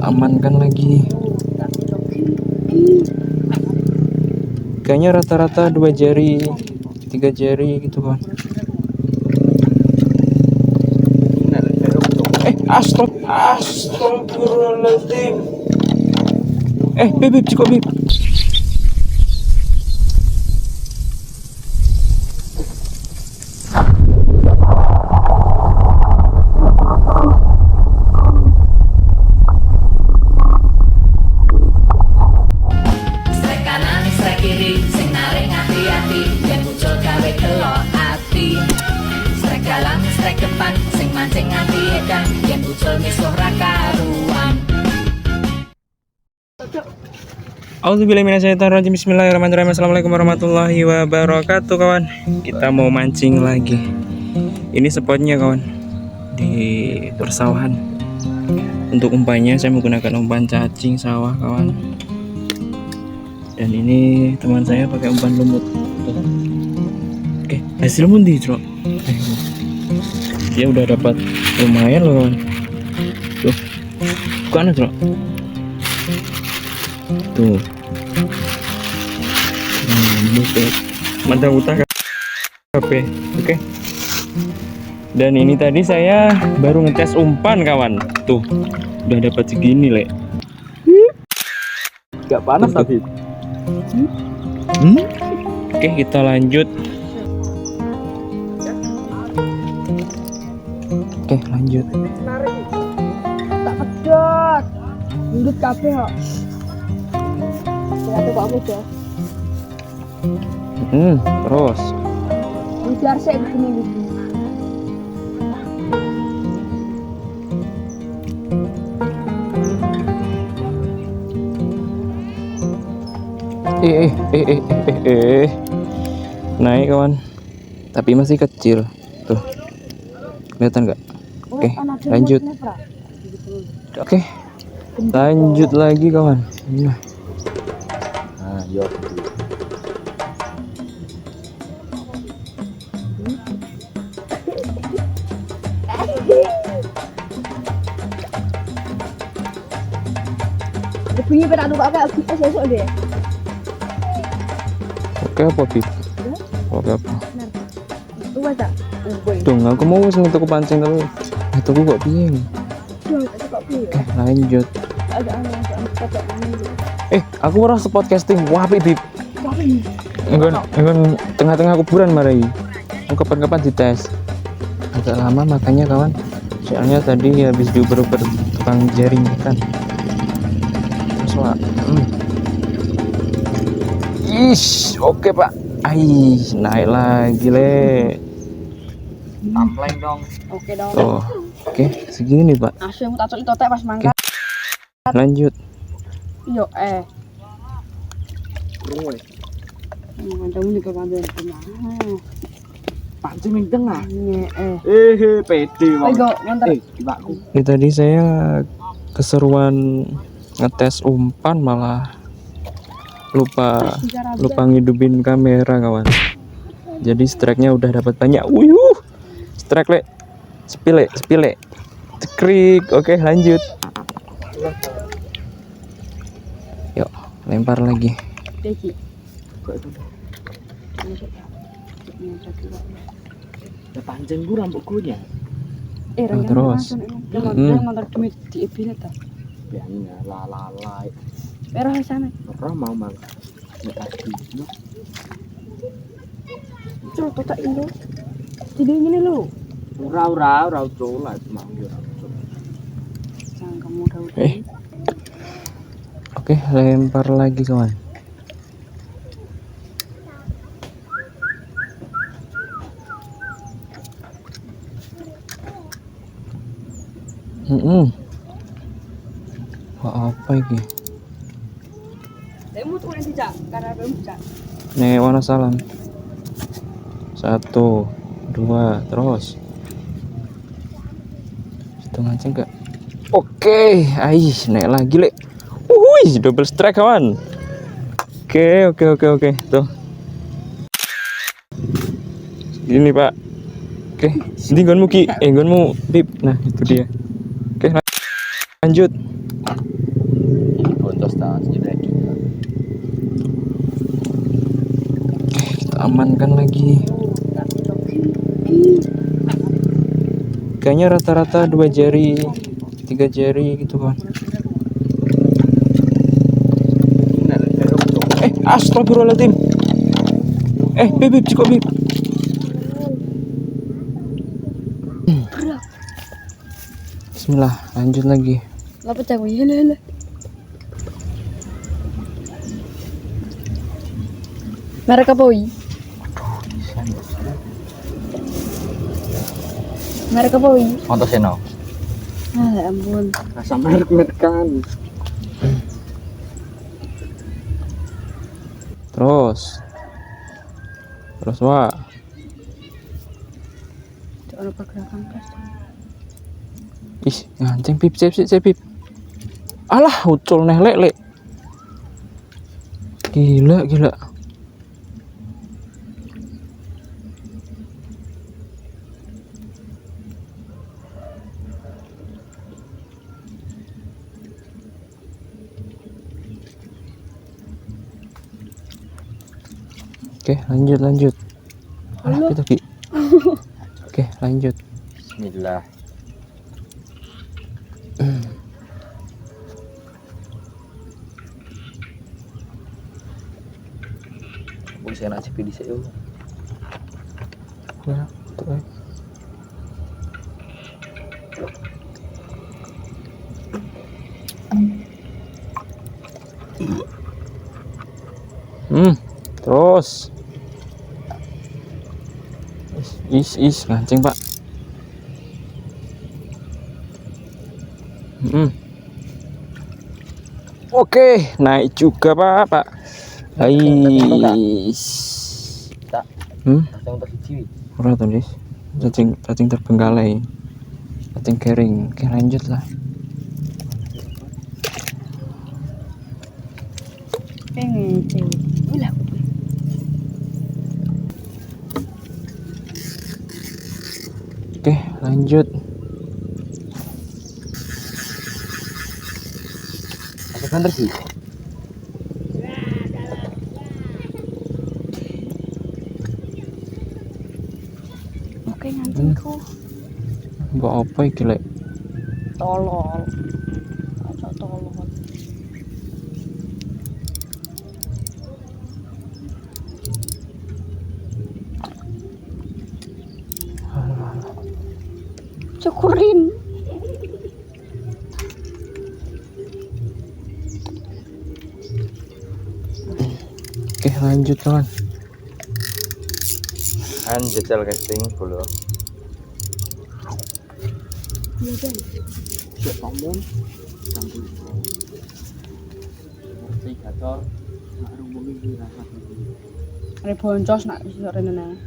amankan lagi. Kayaknya rata-rata 2 jari 3 jari gitu kan. Astagfirullahaladzim. Beb, cukup Beb. Auzubillahiminasyaitonirrajim. Bismillahirrahmanirrahim. Assalamualaikum warahmatullahi wabarakatuh kawan. Kita mau mancing lagi. Ini spotnya kawan, di persawahan. Untuk umpannya saya menggunakan umpan cacing sawah kawan. Dan ini teman saya pakai umpan lumut. Oke, hasil mundi Cok. Dia udah dapat lumayan loh kawan. Tuh, bukan Cok. Tuh. Mantap utah KP. Oke. Dan ini tadi saya baru ngetes umpan kawan. Tuh, udah dapat segini le. Gak panas tapi. Oke, kita lanjut. Oke, lanjut. Tak pedot. Lanjut kafe kok. Ya tuh kok aja. Terus. Biar saya begini. Naik kawan. Tapi masih kecil. Tuh. Kelihatan nggak? Oke, lanjut. Oke. Lanjut lagi kawan. Nah. Yuk. Bunyi pada anu kakak kita sesuk deh. Oke apa Bib? Oke apa? Coba tak. Dong aku mau wis ngetuk pancing tapi tuku kok piye? Oke, lanjut. Aku ora podcasting. Wah, Bib. Enggon tengah-tengah kuburan marai. Kapan-kapan dites. Agak lama makanya kawan. Soalnya tadi habis diuber-uber tukang jaring ikan. Terus Pak. Oke Pak. Naik lagi le. Tampleng dong. Oke dong. Oh, oke, segini Pak. Asyik tak cocok totek pas mangkat. Lanjut. Yo Ruwe. Mandamu juga pandai kemana? Pancing ning tengah. Pede wae. Ayo, mantap. Tibaku. Ini tadi saya keseruan ngetes umpan malah lupa ngidupin kamera kawan. Jadi strike-nya udah dapat banyak. Strike le. Spile. Cekrik. Oke, lanjut. Yuk, lempar lagi. Ya pancing ku rambut kunya. Terus. Nonton demit di ibine ta. Biangnya lalai. Merah sana. Ora mau mang. Nek tadi. Cuk, totek ini. Jadi ngene lho. Ora cola mang yo. Jangan kamu tahu. Oke, lempar lagi kawan. Apa ini? Temu tuh yang dijak, karena belum dijak. Nih, warna salam. 1, 2, terus. Itu mancing enggak? Oke, naik lagi le. Double strike kawan. Oke. Tuh. Gini Pak. Oke, ini gonmu Ki. Gonmu Bib. Nah, itu dia. Oke, lanjut. Ini boncos tangan jelek. Kita amankan lagi. Kayaknya rata-rata 2 jari 3 jari gitu kan. Astagfirullahaladzim. Bib cukup bib. Bismillah, lanjut lagi. Lah pecah gue lah. Merek apa wi? Merek apa wi? Montoseno. Ah ya ampun. Rasa merek-merekan. Terus wah. Jangan lupa gerakan kas. Ih, ngancing pip, pip. Alah, ucul neh lek. Gila. Oke, lanjut. Alah, kita Ki. Oke, lanjut. Bismillah. Bisa nak cepi di sini. Ya, tuh. Terus. Is ngancing, Pak. Oke, naik juga, Pak. Ais. Tak. Langsung untuk siji. Ora to, Dis. Cacing terbengkalai. Cacing kering. Oke, lanjut lah. Pengen cewek. Gila. Oke, lanjut. Kan bersih. Oke ngancingku. Mbok apa iki, Lek? Tolol. Aja tolol. Syukurin. Oke, lanjut, kawan. Jajal casting dulu. Iya kan. Siap kamu. Campur. Ngerti gacor. Baru bumi dirasa. Ada boncos nak sore nene.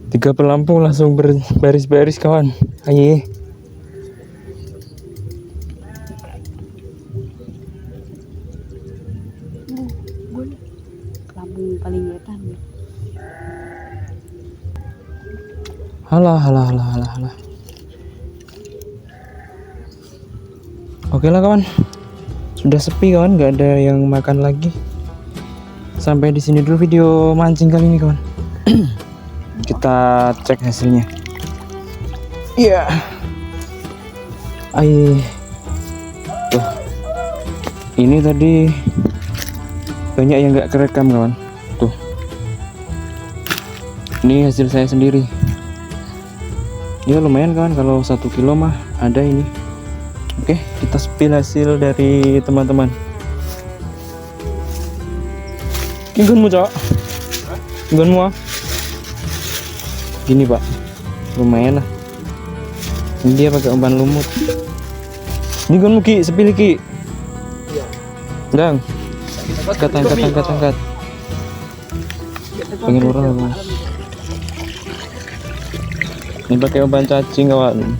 Tiga pelampung langsung berbaris-baris, kawan. Ayo. Lambung paling wetan. Halah. Oke lah, kawan. Sudah sepi, kawan, nggak ada yang makan lagi. Sampai di sini dulu video mancing kali ini, kawan. Kita cek hasilnya. Iya. Tuh. Ini tadi banyak yang nggak kerekam, kawan. Tuh. Ini hasil saya sendiri. Ya lumayan, kawan, kalau 1 kilo mah ada ini. Oke, kita spill hasil dari teman-teman. Inggunmu, Cok. Inggunmu. Gini, Pak. Lumayan lah. Ini dia pakai umpan lumut. Ini inggunmu, Ki, spill, Ki. Iya. Dang. Angkat. Pengen orang apa? Ini pakai umpan cacing, kawan.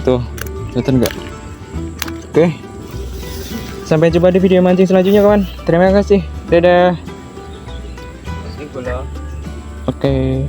Tuh, kelihatan nggak? Oke. Sampai jumpa di video mancing selanjutnya, kawan. Terima kasih. Dadah. Ini gula. Oke.